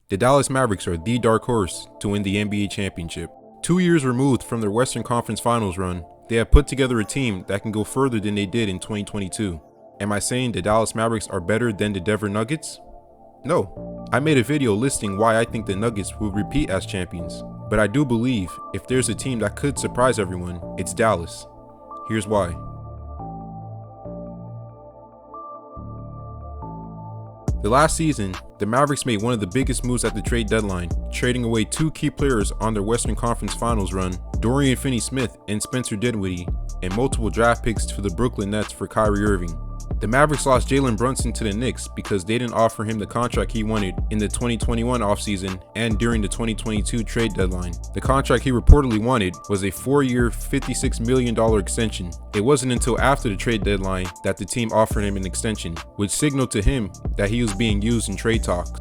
The Dallas Mavericks are the dark horse to win the NBA championship. 2 years removed from their Western Conference Finals run, they have put together a team that can go further than they did in 2022. Am I saying the Dallas Mavericks are better than the Denver Nuggets? No. I made a video listing why I think the Nuggets will repeat as champions, but I do believe if there's a team that could surprise everyone, it's Dallas. Here's why. The last season, the Mavericks made one of the biggest moves at the trade deadline, trading away two key players on their Western Conference Finals run, Dorian Finney-Smith and Spencer Dinwiddie, and multiple draft picks to the Brooklyn Nets for Kyrie Irving. The Mavericks lost Jalen Brunson to the Knicks because they didn't offer him the contract he wanted in the 2021 offseason and during the 2022 trade deadline. The contract he reportedly wanted was a 4-year, $56 million extension. It wasn't until after the trade deadline that the team offered him an extension, which signaled to him that he was being used in trade talks.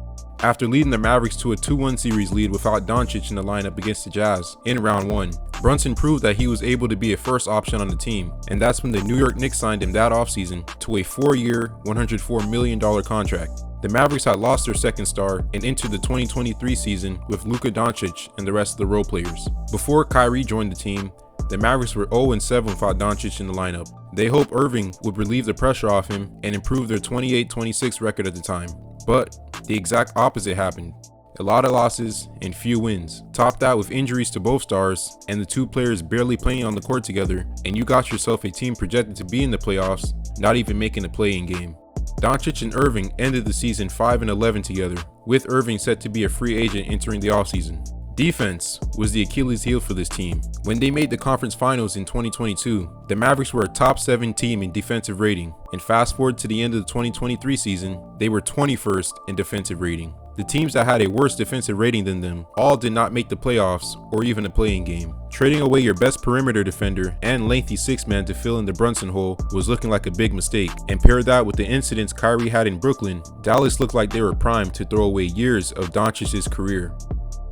After leading the Mavericks to a 2-1 series lead without Doncic in the lineup against the Jazz in round 1, Brunson proved that he was able to be a first option on the team, and that's when the New York Knicks signed him that offseason to a 4-year, $104 million contract. The Mavericks had lost their second star and entered the 2023 season with Luka Doncic and the rest of the role players. Before Kyrie joined the team, the Mavericks were 0-7 without Doncic in the lineup. They hoped Irving would relieve the pressure off him and improve their 28-26 record at the time. But the exact opposite happened. A lot of losses and few wins. Top that with injuries to both stars and the two players barely playing on the court together, and you got yourself a team projected to be in the playoffs, not even making a play-in game. Doncic and Irving ended the season 5-11 together, with Irving set to be a free agent entering the offseason. Defense was the Achilles heel for this team. When they made the conference finals in 2022, the Mavericks were a top 7 team in defensive rating, and fast forward to the end of the 2023 season, they were 21st in defensive rating. The teams that had a worse defensive rating than them all did not make the playoffs or even a play-in game. Trading away your best perimeter defender and lengthy 6-man to fill in the Brunson hole was looking like a big mistake, and pair that with the incidents Kyrie had in Brooklyn, Dallas looked like they were primed to throw away years of Doncic's career.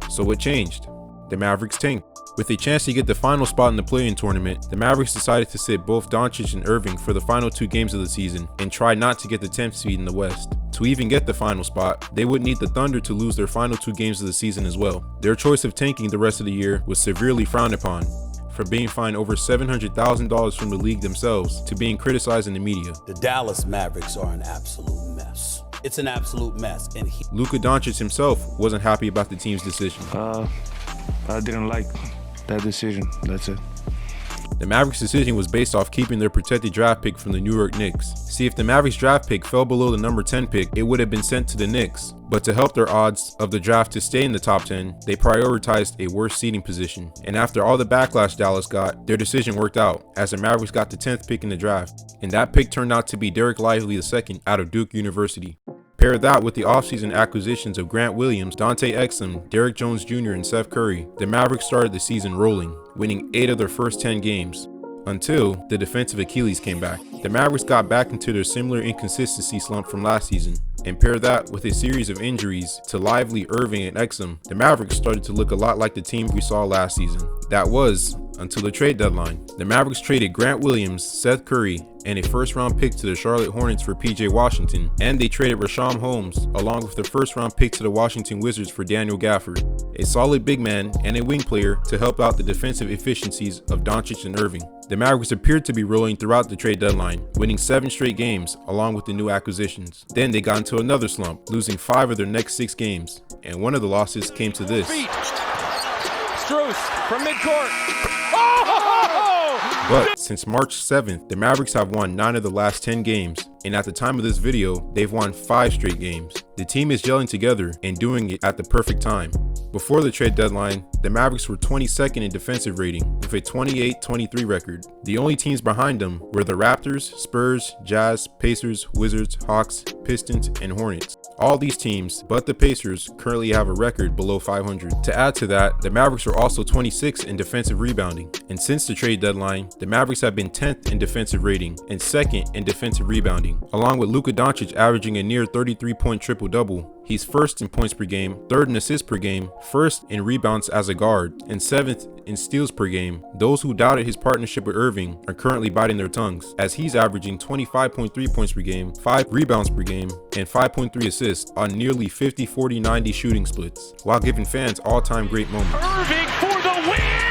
So what changed? The Mavericks tanked. With a chance to get the final spot in the play-in tournament, the Mavericks decided to sit both Doncic and Irving for the final 2 games of the season and try not to get the 10th seed in the West. To even get the final spot, they would need the Thunder to lose their final 2 games of the season as well. Their choice of tanking the rest of the year was severely frowned upon, from being fined over $700,000 from the league themselves to being criticized in the media. The Dallas Mavericks are an absolute mess. It's an absolute mess. And Luka Doncic himself wasn't happy about the team's decision. I didn't like that decision. That's it. The Mavericks' decision was based off keeping their protected draft pick from the New York Knicks. See, if the Mavericks draft pick fell below the number 10 pick, it would have been sent to the Knicks. But to help their odds of the draft to stay in the top 10, they prioritized a worse seeding position. And after all the backlash Dallas got, their decision worked out, as the Mavericks got the 10th pick in the draft. And that pick turned out to be Derek Lively II out of Duke University. Pair that with the offseason acquisitions of Grant Williams, Dante Exum, Derrick Jones Jr., and Seth Curry, the Mavericks started the season rolling, winning 8 of their first 10 games, until the defensive Achilles came back. The Mavericks got back into their similar inconsistency slump from last season, and pair that with a series of injuries to Lively, Irving, and Exum, the Mavericks started to look a lot like the team we saw last season. That was until the trade deadline. The Mavericks traded Grant Williams, Seth Curry, and a first-round pick to the Charlotte Hornets for PJ Washington, and they traded Rashawn Holmes along with the first-round pick to the Washington Wizards for Daniel Gafford, a solid big man and a wing player to help out the defensive efficiencies of Doncic and Irving. The Mavericks appeared to be rolling throughout the trade deadline, winning 7 straight games along with the new acquisitions. Then they got into another slump, losing 5 of their next 6 games, and one of the losses came to this. Strus from midcourt. But since March 7th, the Mavericks have won 9 of the last 10 games, and at the time of this video, they've won 5 straight games. The team is gelling together and doing it at the perfect time. Before the trade deadline, the Mavericks were 22nd in defensive rating with a 28-23 record. The only teams behind them were the Raptors, Spurs, Jazz, Pacers, Wizards, Hawks, Pistons, and Hornets. All these teams, but the Pacers, currently have a record below 500. To add to that, the Mavericks are also 26th in defensive rebounding. And since the trade deadline, the Mavericks have been 10th in defensive rating and 2nd in defensive rebounding, along with Luka Doncic averaging a near 33-point triple-double. He's first in points per game, third in assists per game, first in rebounds as a guard, and seventh in steals per game. Those who doubted his partnership with Irving are currently biting their tongues, as he's averaging 25.3 points per game, 5 rebounds per game, and 5.3 assists on nearly 50-40-90 shooting splits, while giving fans all-time great moments. Irving for the win!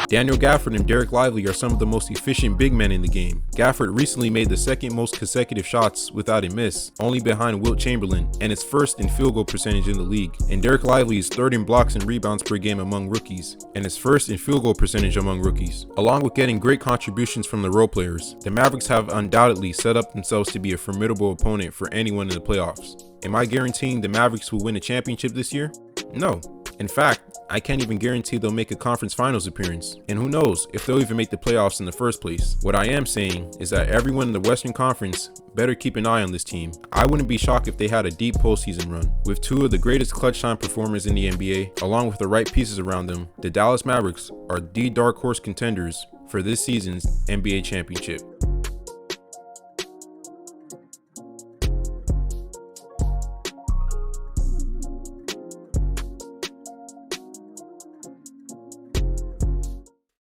Daniel Gafford and Derek Lively are some of the most efficient big men in the game. Gafford recently made the second most consecutive shots without a miss, only behind Wilt Chamberlain, and is first in field goal percentage in the league. And Derek Lively is third in blocks and rebounds per game among rookies, and is first in field goal percentage among rookies. Along with getting great contributions from the role players, the Mavericks have undoubtedly set up themselves to be a formidable opponent for anyone in the playoffs. Am I guaranteeing the Mavericks will win a championship this year? No. In fact, I can't even guarantee they'll make a conference finals appearance, and who knows if they'll even make the playoffs in the first place. What I am saying is that everyone in the Western Conference better keep an eye on this team. I wouldn't be shocked if they had a deep postseason run. With two of the greatest clutch time performers in the NBA, along with the right pieces around them, the Dallas Mavericks are the dark horse contenders for this season's NBA championship.